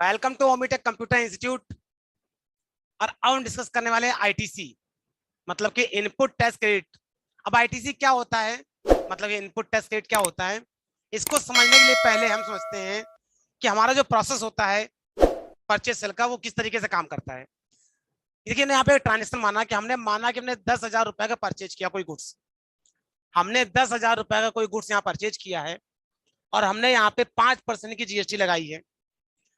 Welcome to Omitech computer institute. और अब हम डिस्कस करने वाले हैं आईटीसी, मतलब कि इनपुट टेस्ट क्रेडिट। अब आईटीसी क्या होता है, मतलब इनपुट टेस्ट क्रेडिट क्या होता है, इसको समझने के लिए पहले हम समझते हैं कि हमारा जो प्रोसेस होता है परचेज सेल का, वो किस तरीके से काम करता है। देखिए यहाँ पे ट्रांजेक्शन माना कि हमने 10,000 रुपए का परचेज किया, कोई गुड्स। हमने 10,000 रुपए का कोई गुड्स यहाँ परचेज किया है और हमने यहाँ पे 5% की जीएसटी लगाई है।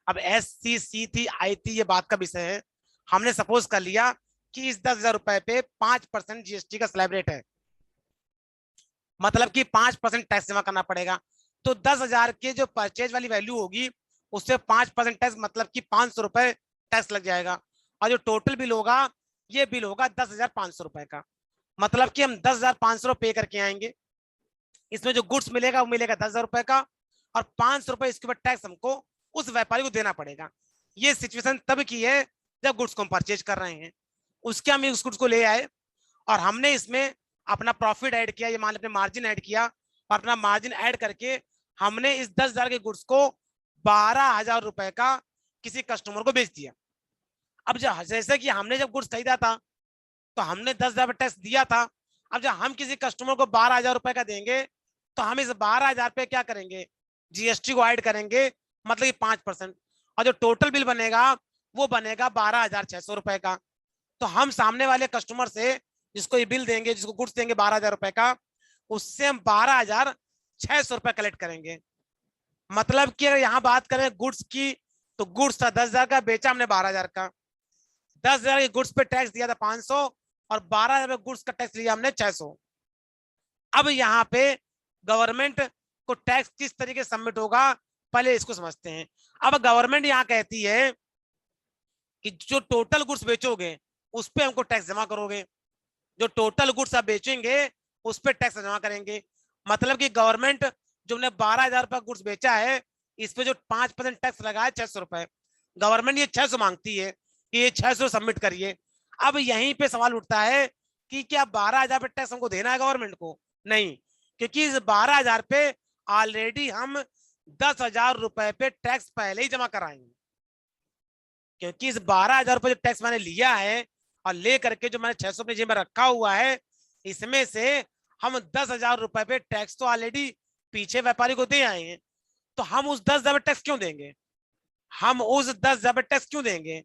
अब एस सी सी थी आई थी, ये बात का विषय है। हमने सपोज कर लिया कि इस 10,000 रुपए पे 5% जीएसटी का स्लैब रेट है, मतलब कि 5% टैक्स जमा करना पड़ेगा। तो 10,000 के जो परचेज वाली वैल्यू होगी उससे 5% टैक्स, मतलब कि 500 रुपए टैक्स लग जाएगा। और जो टोटल बिल होगा, ये बिल होगा 10,500 रुपए का, मतलब कि हम 10,500 पे करके आएंगे। इसमें जो गुड्स मिलेगा वो मिलेगा 10,000 रुपए का, और 500 रुपए इसके ऊपर टैक्स हमको उस व्यापारी को देना पड़ेगा। ये सिचुएशन तब की है जब गुड्स को हम परचेज कर रहे हैं। उसके हम उस गुड्स को ले आए और हमने इसमें अपना प्रॉफिट ऐड किया, ये मान अपने मार्जिन ऐड किया, और अपना मार्जिन ऐड करके हमने इस 10,000 के गुड्स को 12,000 रुपए का किसी कस्टमर को बेच दिया। अब जैसे कि हमने जब गुड्स खरीदा था तो हमने 10,000 टैक्स दिया था। अब जब हम किसी कस्टमर को 12,000 रुपए का देंगे तो हम इस 12,000 पे क्या करेंगे, जीएसटी को ऐड करेंगे, मतलब कि 5%। और जो टोटल बिल बनेगा वो बनेगा 12,600 रुपए का। तो हम सामने वाले कस्टमर से जिसको ये बिल देंगे, जिसको गुड्स देंगे 12,000 रुपए का, उससे हम 12,600 रुपए कलेक्ट करेंगे। मतलब कि अगर यहाँ बात करें गुड्स की, तो गुड्स था 10,000 का, बेचा हमने 12,000 का। 10,000 के गुड्स पे टैक्स दिया था 500, और 12,000 गुड्स का टैक्स लिया हमने 600। अब यहाँ पे गवर्नमेंट को टैक्स किस तरीके से सबमिट होगा, पहले इसको समझते हैं। अब गवर्नमेंट यहाँ कहती है कि जो टोटल गुड्स बेचोगे उस पे हमको टैक्स जमा करोगे, जो टोटल गुड्स आप बेचेंगे उस पे टैक्स जमा करेंगे। मतलब कि गवर्नमेंट जो हमने 12,000 रुपए गुड्स बेचा है, इस पे जो 5% टैक्स लगा है 600 रुपए, गवर्नमेंट ये 600 मांगती है कि ये 600 सबमिट करिए। अब यहीं पे सवाल उठता है कि क्या 12,000 पे टैक्स हमको देना है गवर्नमेंट को? नहीं, क्योंकि इस 12,000 पे ऑलरेडी हम 10,000 रुपए पे टैक्स पहले ही जमा कराएंगे। क्योंकि इस 12,000 रुपए जो टैक्स मैंने लिया है और ले करके जो मैंने 600 अपनी जेब में रखा हुआ है, इसमें से हम 10,000 रुपए पे टैक्स तो ऑलरेडी पीछे व्यापारी को दे आए हैं। तो हम उस 10,000 पे टैक्स क्यों देंगे, हम उस 10,000 पे टैक्स क्यों देंगे?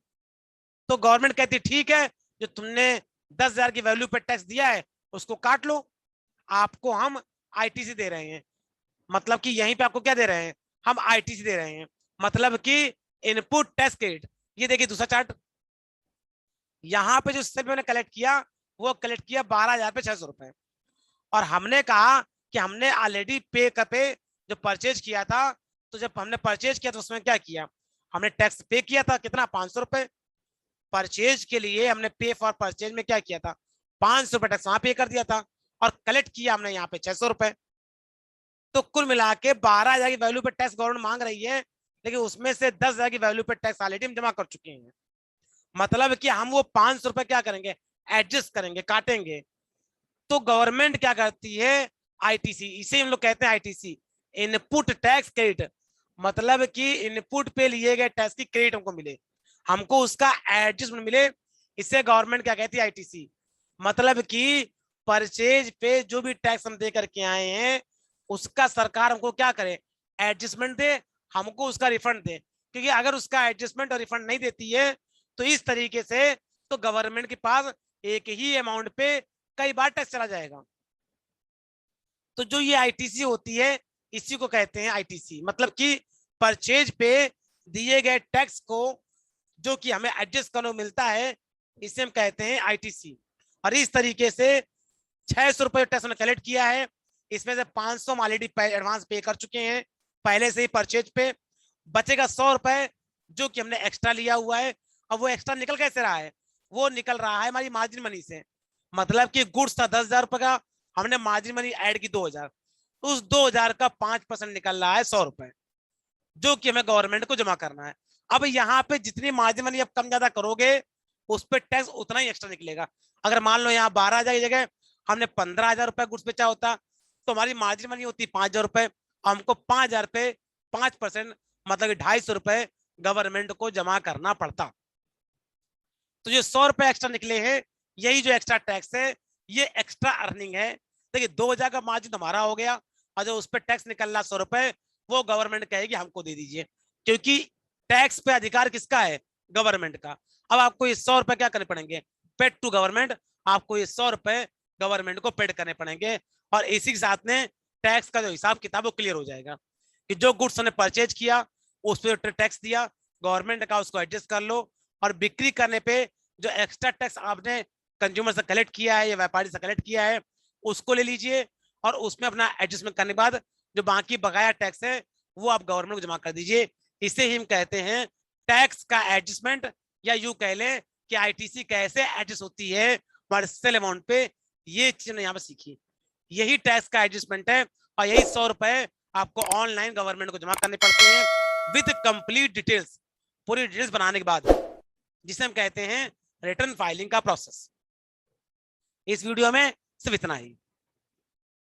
तो गवर्नमेंट कहती ठीक है, जो तुमने 10,000 की वैल्यू पे टैक्स दिया है उसको काट लो, आपको हम आईटीसी दे रहे हैं। मतलब कि यहीं पे आपको क्या दे रहे हैं, हम आईटीसी दे रहे हैं, मतलब कि इनपुट टैक्स क्रेडिट। ये देखिए दूसरा चार्ट, यहाँ पे जो सेल मैंने कलेक्ट किया वो कलेक्ट किया 12,000 पे 600 रुपए। और हमने कहा कि हमने ऑलरेडी पे जो परचेज किया था, तो जब हमने परचेज किया तो उसमें क्या किया, हमने टैक्स पे किया था कितना, 500 रुपए। परचेज के लिए हमने पे फॉर परचेज में क्या किया था, 500 रुपए टैक्स वहां पे कर दिया था, और कलेक्ट किया हमने यहाँ पे 600 रुपए। तो कुल मिला के 12,000 की वैल्यू पे टैक्स गवर्नमेंट मांग रही है, लेकिन उसमें से 10,000 की वैल्यू पे टैक्स ऑलरेडी हम जमा कर चुके हैं। मतलब कि हम वो 500 रुपए क्या करेंगे, एडजस्ट करेंगे, काटेंगे। तो गवर्नमेंट क्या करती है, आईटीसी, इसे हम लोग कहते हैं आईटीसी, इनपुट टैक्स क्रेडिट। मतलब कि इनपुट पे लिए गए टैक्स की क्रेडिट हमको मिले, हमको उसका एडजस्टमेंट मिले, इसे गवर्नमेंट क्या कहती है, आईटीसी। मतलब कि परचेज पे जो भी टैक्स हम दे करके आए हैं उसका सरकार हमको क्या करे, एडजस्टमेंट दे, हमको उसका रिफंड दे। क्योंकि अगर उसका एडजस्टमेंट और रिफंड नहीं देती है तो इस तरीके से तो गवर्नमेंट के पास एक ही अमाउंट पे कई बार टैक्स चला जाएगा। तो जो ये आईटीसी होती है इसी को कहते हैं आईटीसी, मतलब कि परचेज पे दिए गए टैक्स को जो कि हमें एडजस्ट करने को मिलता है, इसे हम कहते हैं आईटीसी। और इस तरीके से 600 रुपए टैक्स हमने कलेक्ट किया है, इसमें से 500 हम ऑलरेडी एडवांस पे कर चुके हैं पहले से ही परचेज पे। बचेगा 100 रुपए जो कि हमने एक्स्ट्रा लिया हुआ है। अब वो एक्स्ट्रा निकल कैसे रहा है, वो निकल रहा है हमारी मार्जिन मनी से। मतलब कि गुड्स था 10,000 रुपए का, हमने मार्जिन मनी ऐड की 2,000, उस 2,000 का 5% निकल रहा है 100 रुपए, जो कि हमें गवर्नमेंट को जमा करना है। अब यहाँ पे जितनी मार्जिन मनी आप कम ज्यादा करोगे उस पर टैक्स उतना ही एक्स्ट्रा निकलेगा। अगर मान लो यहाँ 12,000 की जगह हमने 15,000 रुपए गुड्स बेचा होता तो हमारी मार्जिन मनी होती 5,000 रुपए, हमको 5,000 पे 5%, मतलब 250 रुपए गवर्नमेंट को जमा करना पड़ता। तो जो 100 रुपए एक्स्ट्रा निकले हैं, यही जो एक्स्ट्रा टैक्स है, ये एक्स्ट्रा अर्निंग है। देखिए 2000 का मार्जिन हमारा हो गया, और जो उस पर टैक्स निकल रहा 100 रुपए, वो गवर्नमेंट कहेगी हमको दे दीजिए, क्योंकि टैक्स पे अधिकार किसका है? गवर्नमेंट का। अब आपको ये 100 रुपए क्या करने पड़ेंगे? Paid to government. आपको ये 100 रुपए गवर्नमेंट को पेड करने पड़ेंगे, और इसी के साथ में टैक्स का जो हिसाब किताब वो क्लियर हो जाएगा कि जो गुड्स हमने परचेज किया उस पर टैक्स दिया गवर्नमेंट का, उसको एडजस्ट कर लो, और बिक्री करने पे जो एक्स्ट्रा टैक्स आपने कंज्यूमर से कलेक्ट किया है या व्यापारी से कलेक्ट किया है उसको ले लीजिए, और उसमें अपना एडजस्टमेंट करने के बाद जो बाकी बकाया टैक्स है वो आप गवर्नमेंट को जमा कर दीजिए। इसे ही हम कहते हैं टैक्स का एडजस्टमेंट, या यूं कह लें कि आईटीसी कैसे एडजस्ट होती है हमारे सेल अमाउंट पे। ये चीज यहाँ पे सीखी, यही टैक्स का एडजस्टमेंट है, और यही 100 रुपए आपको ऑनलाइन गवर्नमेंट को जमा करने पड़ते हैं विद कंप्लीट डिटेल्स, पूरी डिटेल्स बनाने के बाद, जिसे हम कहते हैं रिटर्न फाइलिंग का प्रोसेस। इस वीडियो में सिर्फ इतना ही।